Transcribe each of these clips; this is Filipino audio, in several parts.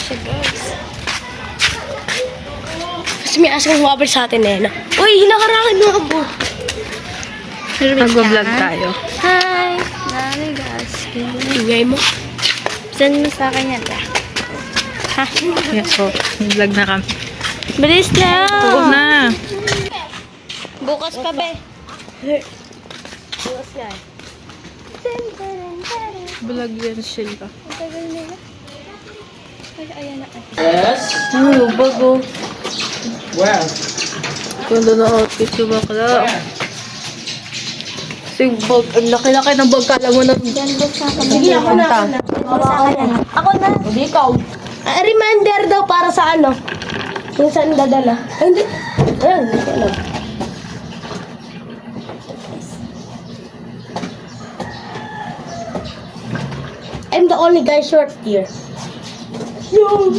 siya, guys. Kasi may asang humabal sa atin eh, no? Uy, hinakarangan mo ako. Nag-vlog tayo. Hi! Nani, guys. Ingay mo. Send mo sa akin yan, ha? Yes po. Nag-vlog na kami. Bilis na! Oo na. Bukas pa, be. Bukas yan. Vlog yan sila. Ang tagal nila. Ay, ayan na. Yes. Ano, bago. Where? Ganda na outfit yung bakla. Kasi bag, ang laki-laki ng bag. Kala mo na. Sige, ako na. Ako na. Hindi ikaw. Reminder daw para sa ano? Kung saan dadala. Ay, hindi. Ayun, hindi ko alam. I'm the only guy short here.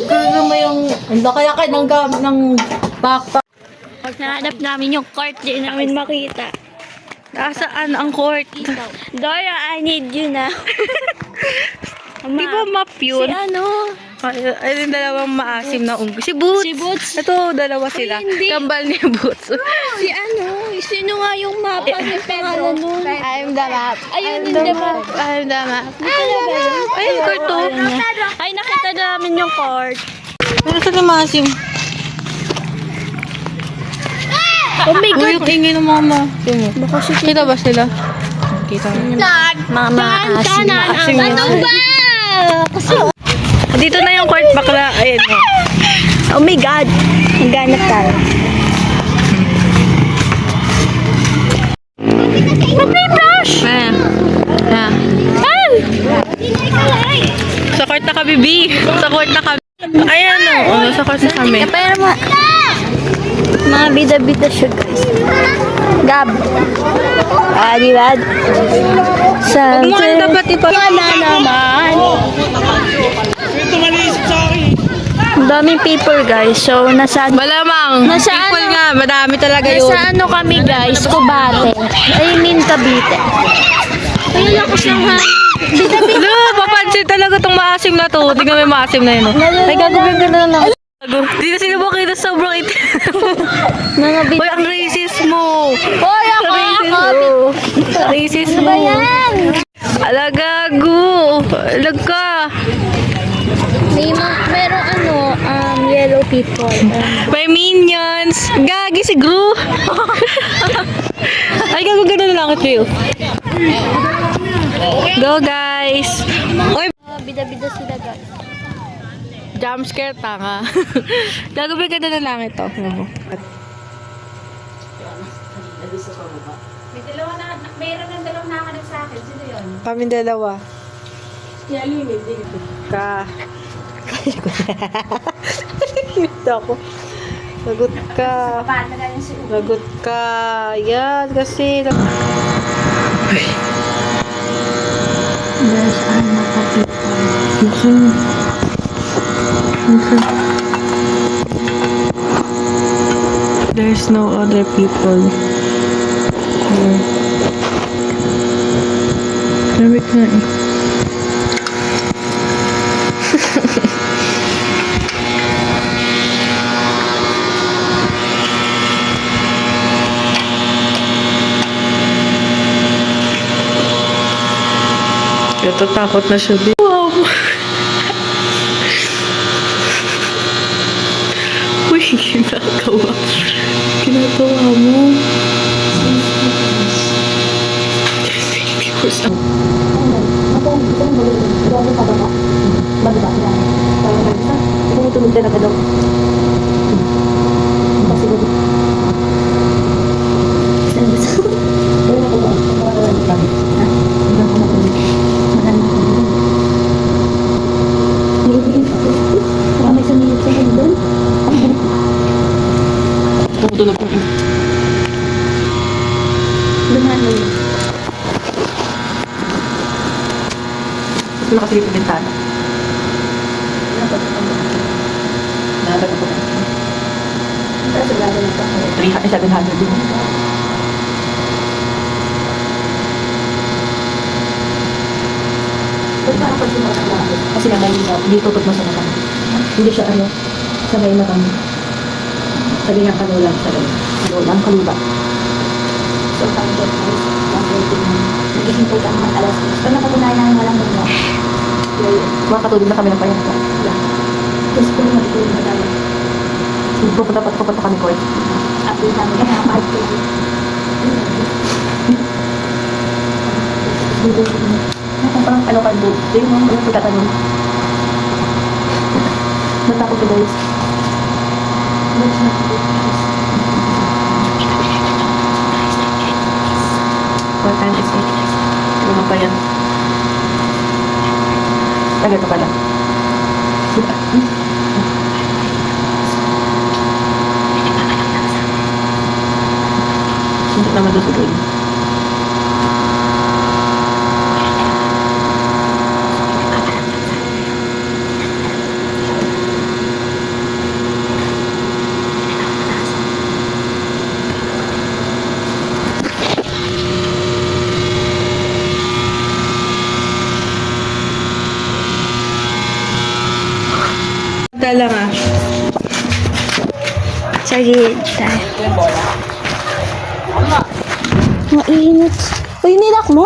Ganda mo yung ang laki-laki ng backpack. Nahanap namin yung court, di namin makita. Nasaan ang court? Dora, I need you now. Di ba map yun? Si ano? Ay, yung dalawang maasim na unggoy. Si Boots. Si Boots. Ito, dalawa sila. hindi. Kambal ni Boots. Si ano? Sino nga yung mapa ng pangalan nun? I'm the map. Ayun, hindi ba? I'm the map. Ay, Ay, court to. Ay, nakita namin yung court. Ano sa maasim? Oh my Uy, yung ingay ng mama. Kita ba sila? Kita mo. Mga maasim. Maasim yun. Ano ba? Dito na yung court bakla. Ayan mo. Oh my God. Maghanap tayo. Ba't may brush? Ayan. Ayan. Sa court na kami, B. Sa court na kami. Ayan o. Oh, sa court na kami. Pero mga bida-bida siya, guys. Gab. Di ba? Huwag mo ano dapat ipa... Wala naman. Ang daming people, guys. So, Malamang. Nasa People ano? nga. Madami talaga yun. nasa ano kami, guys? Cubate. I mean, Cavite. Ayun, lakas ng hangin. Bida-bida. Lo, papansin talaga tong maasim na to. Tingnan mo yung maasim na yun. Oh. Ay, gagawin ka na lang. Di na sila makita sobrang itim. Mga bida. Uy, ang racist mo. Hoy, ako! Racist Ano mo. ba yan? Alagago. Alag ka. Merong yellow people. May minions. Gagi si Gru. Ay, gago ganun lang ito yun. Go, guys. Uy, Mga bida-bida sila, guys. jump scare tanga. Gagawin ka na lang ito. Mayroon ng dalawang nakahanap sa akin. Sino yun? Kami dalawa. Ka. Cute ako. Lagot ka. Paano na yung si Ugo? Lagot ka. Yan, kasi. There's mga people. There's no other people here. Lamig na eh. Natatakot na siya. Wow! Uy, ginagawa. Ginagawa mo. Tumutulog na ka daw. May sumilip sa doon. Tumutulog ko. Lumano yun. Ito nakasilip yung bintana. Nalagat ako. Kasi gagawin pa ako. 700 din. Ba't parang pag sumakalagot? Kasi naman hindi tutot mo sa naman. Hindi siya sabay na kami. Sabi niya kanulang, kanulang, kaluba. So, kami get guys, naging po kami ng alas 6. Pag napatunayan namin walang muna, makatulog na kami ng pahinga. Tapos po natutulog na tayo. Pupunta kami court. Update namin yan, nakapahit ko. Parang ano ka doon? Ito yung mga pagkatanong. Natakot ko guys. What time is it? Ano pa yan? Tagal pa pala. Hindi naman dutuloy. Lang ah. Sige, tayo. Mainit. Uy, nilak mo?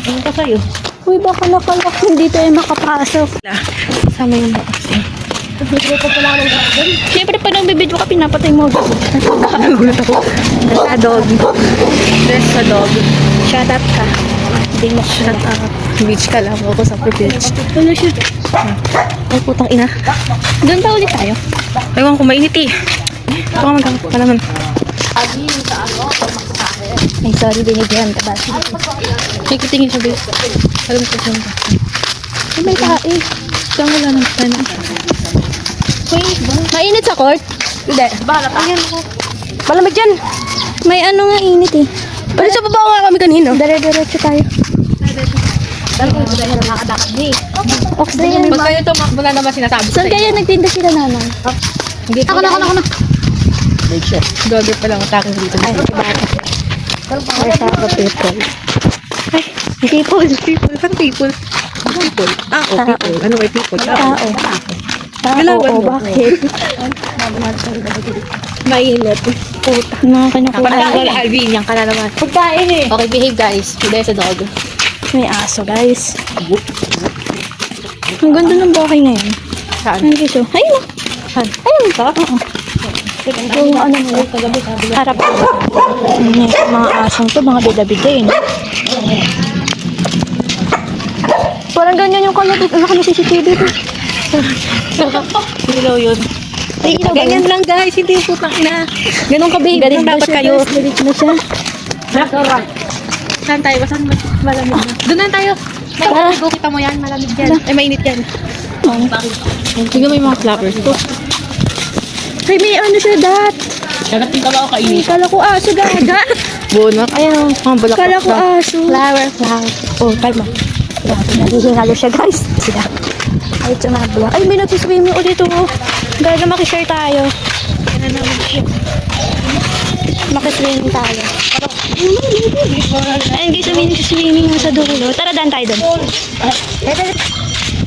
Ano pa sa'yo? Uy, baka nakalak hindi tayo makapasok. Sama yung box eh. Siyempre, pag nagbibidyo ka, pinapatay mo. Nakagulat ako. Dress sa dog. Dress sa dog. Shut up ka. Hindi mo Shut up. Beach ka lang ako sa beach. Ano siya? Ay, putang ina. Doon pa ulit tayo. Ewan ko, mainit eh. Baka magkakot pa naman. Ay, sorry, binigyan ka ba? Nakikitingin siya, bes. Alam ko siya. Ay, may tae. Saan wala nang sana? Uy, mainit sa court? Hindi. Bahala ka. Ayan ako. Malamig dyan. May ano nga init eh. Bali sa baba nga kami kanino. Dire-diretso tayo. Ox na yan. Pag kayo tumakbo na naman sinasabi ko Saan kaya nagtinda sila nanay? Ako na. Dogger pa lang atake dito. Ay, bata. Ay, sa people. Ay, people. People. Saan people? People. Ah, oh, people. Ano ay people? Tao. Galawan Oo, mo. bakit? Mainit. Puta. Mga kinakuha. Alvin, yan ka na naman. Pagkain eh. Okay, behave guys. Today sa dog. May aso, guys. Ang ganda ng bahay ngayon. Saan? Ang giso. Ayun o. Saan? Ayun. Oo. Yung ano mo. Harap. Mga asong to, mga bida-bida eh. No? Parang ganyan yung kalapit. Ano kami CCTV to? Ilaw yun. Ay, ilaw ba Ganyan yun? lang guys, hindi yung putang ina. Ganun ka behave Galit lang na dapat siya, kayo. guys. Galit na siya. Saan tayo? Saan malamig na? Doon na tayo. May Tara. go kita mo yan, malamig yan. Ay, mainit yan. Tingnan mo yung mga flappers. Ay, may ano siya, dat. Dadating ka ba ako kainin? Kala ko aso, gaga. Buwan na. Ayan o. Mga balak. Kala ko aso. Flower. Oh, kalma. Nagihingalo siya, guys. Sila. Ay, tumabla. Ay, may nagsiswimming ulit oh. Gaga, makishare tayo. Makiswimming tayo. Ayun, guys, may nagsiswimming sa dulo. Tara, daan tayo doon.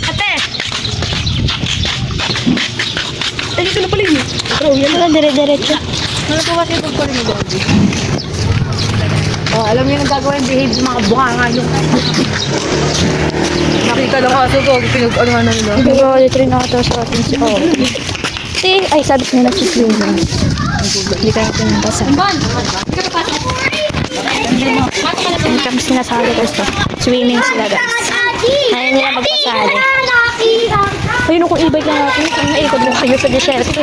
Ate! Ay, dito na pala yun. Tara, dire-diretso. Ano po kasi yung pagpalin mo doon? Oh, alam niyo yung gagawin, behave yung mga bukanga nyo. Nakita lang aso ko, pinag-anuhan na nila. Pero ulit rin ako sa atin si Obi. Ay, sabi ko na nagsiswimming. Hindi kaya pinuntasan. Hindi kami sinasali guys to. Swimming sila guys. Ayaw nila magpasali. Ayun kung e-bike lang natin. Kung naikot lang kayo sa desierto.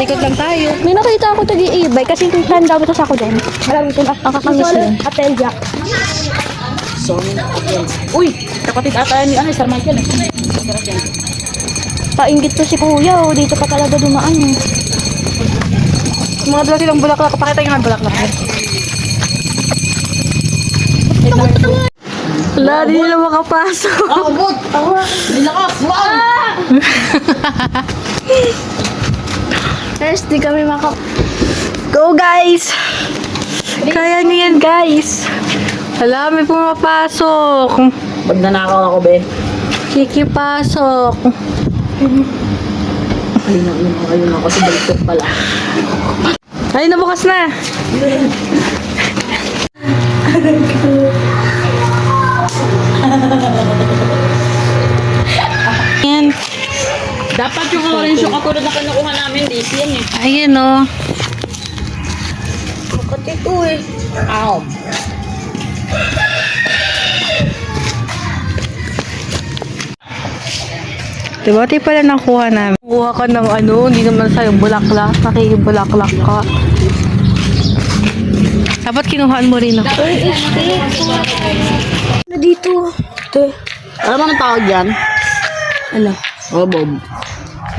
Ikot lang tayo. May nakita ako tagi e-bike kasi time daw ito sa ako din. Malamit ko na. Nakakamiss din. Atel Jack. Uy! Kapatid ata ni Sir Michael eh. Painggit to si kuya. Oh. Dito pa talaga dumaan. Eh. Mga dala silang bulaklak. Pakita yung mga bulaklak. Wala, di nila makapasok. Good! Tawa! Nilakas! Wow! Guys, di kami Go guys! Kaya niyo yan guys. Wala, may pumapasok. Magnanakaw ako be. Kikipasok. Ayun ako sa baliktad pala. Ay, nabukas na. Yan. Dapat yung orange yung katulad na kinukuha namin, this yan eh. Ayun o. Kapatid ko eh. Ow. Diba? Di pala nakuha namin. Kuha ka ng ano, hindi naman sa'yo bulaklak. Nakikibulaklak ka. Dapat kinuhaan mo rin ako. Na dito. Ito. Alam mo anong tawag yan? Ano? Oh, Bob.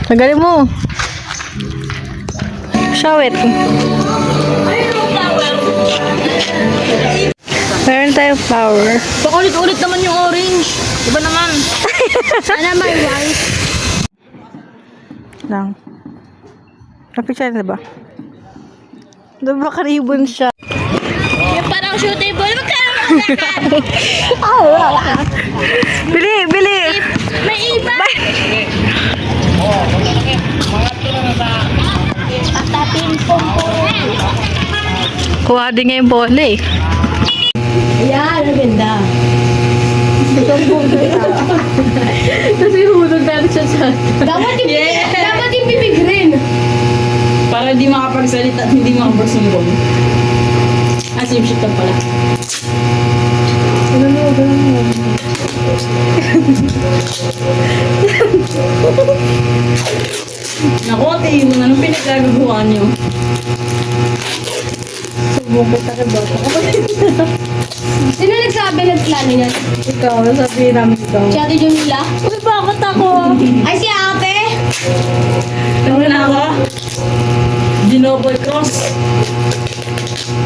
Tagalin mo. Show it. Meron tayong flower. Paulit-ulit naman yung orange. Diba naman? Sana may white. Lang. Napicture na ba? Diba karibon siya? Yung parang shootable. Bili! Bili! May iba. Patapin po po. Kuha din nga yung bola eh. Ayan, ang ganda. Kasi hulog natin siya sa... Dapat yung bibig rin. Para hindi makapagsalita at hindi makapagsumbong. Same shit lang pala. Naku, ate, mo anong pinagkagaguhan nyo? Sino nagsabi nagplano niyan? Ikaw, nasabihin namin ikaw. Si Ate Jamila? Uy, bakit ako? Ay, si Ate? Ano na ako? Ginoboy cross.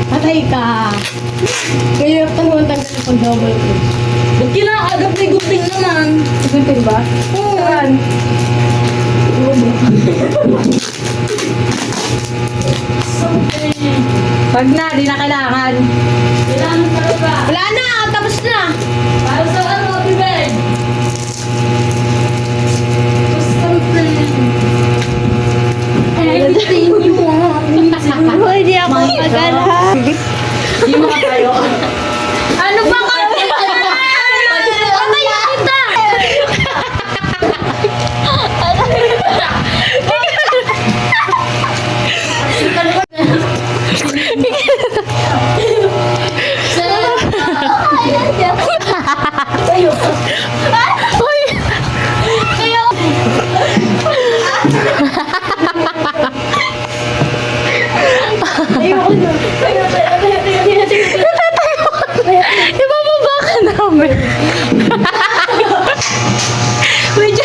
Patay ka. Kaya tanong tagal sa pag-double click. Ba't kinakagap ni Guping naman? Sagutin ba? Saan? Pag na, di na kailangan. Kailangan pa ba? Wala na, tapos na. Para sa ano, Tibet? Everything you want. Hindi ako magala. Hindi mo tayo. Ano ba ka? Ano yung kita? Ibababa ka namin. Wait,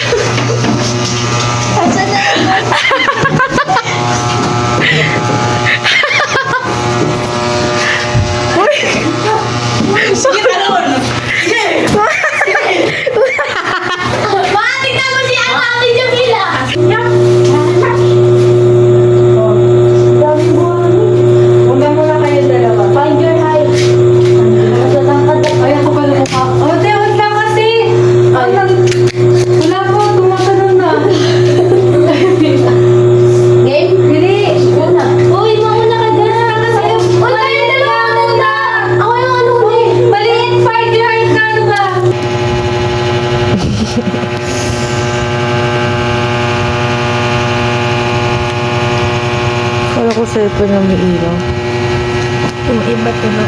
Sige, talon! Bakit naman si Ate Jamila? Huwag mo na kayo dalawa. Find your height. Ay, ako pala mukha. Oh, te, huwag na kasi. Wala po, tumatanong na. Game? Bilis! Una. Uy, mauna ka na. Uy, kayo dalawa muna. Ako yung ano huli. Maliit, find your height na ano ba? Kala ko cellphone na may ilaw. Yung iba to na.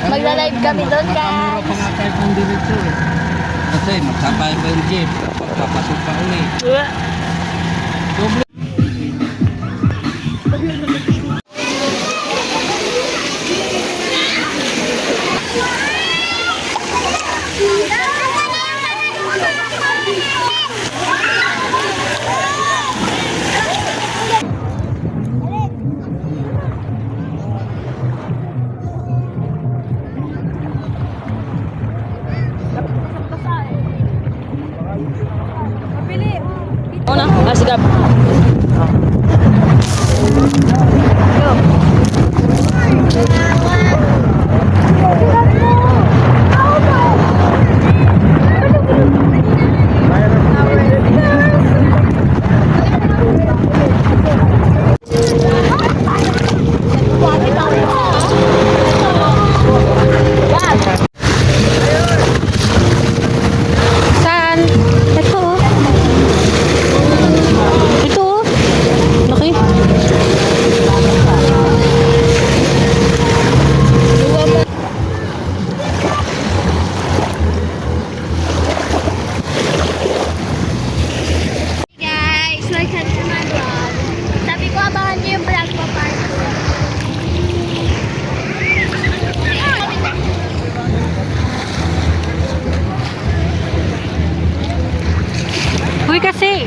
Magla-live kami doon, guys. Pangatay kong diretso eh. Kasi magsabay pa yung jeep. Papasok pa ulit. Una, sige. Saan? Ito. Ito. Laki. Guys, welcome to my vlog. Sabi ko, abangan niyo yung vlog ko part 'Uy kasi.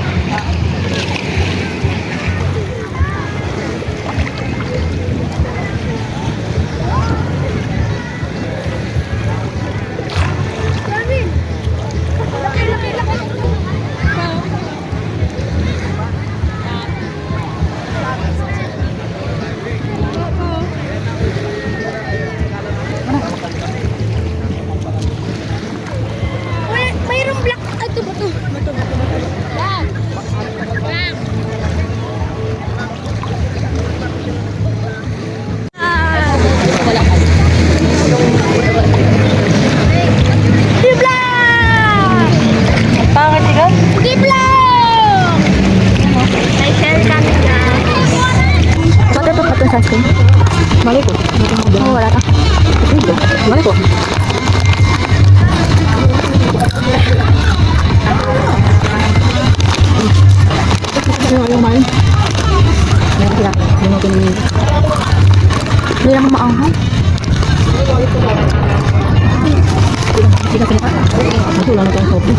Mayroong black. Ay, ito ba ito? Yan. Yan. Pangit ka? Giblong! May share kami guys. Ba't ito pa ito sa screen? Mali ko. Oo, wala ka. Mali ko. Yung mali. Hindi naman maanghang. Hindi ka pinaka. Masulang ito ang sobrang.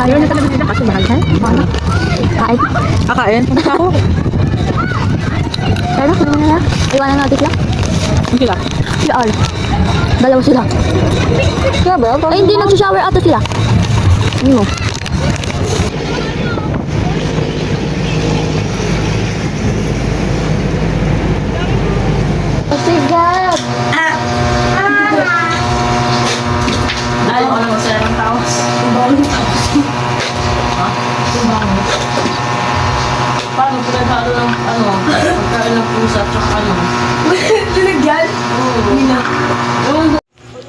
Ayaw na talaga sila kasi mahal siya. Kain. Kain? Ako. Pero kunin mo na. Iwanan natin sila. Sila? Sila all. Dalawa sila. Sila ba? Ay hindi, nag-shower ata sila. Ano? Sigat! Ayaw ko lang masaya ng tao. Paano pinagkano ng pagkain ng pusa at saka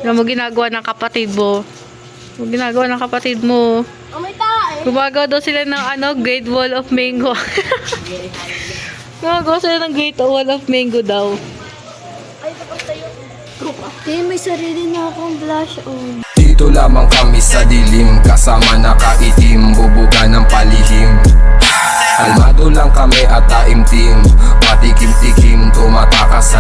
Ano mo ginagawa ng kapatid mo? Ano ginagawa ng kapatid mo? Gumagawa daw sila ng Great Wall of Mango. Gumagawa sila ng Great Wall of Mango daw. May sarili na akong blush on. Dito lamang kami sa dilim, kasama nakaitim, bubuga ng palihim. Kalmado lang kami at taimtim, patikim-tikim, tumatakas sa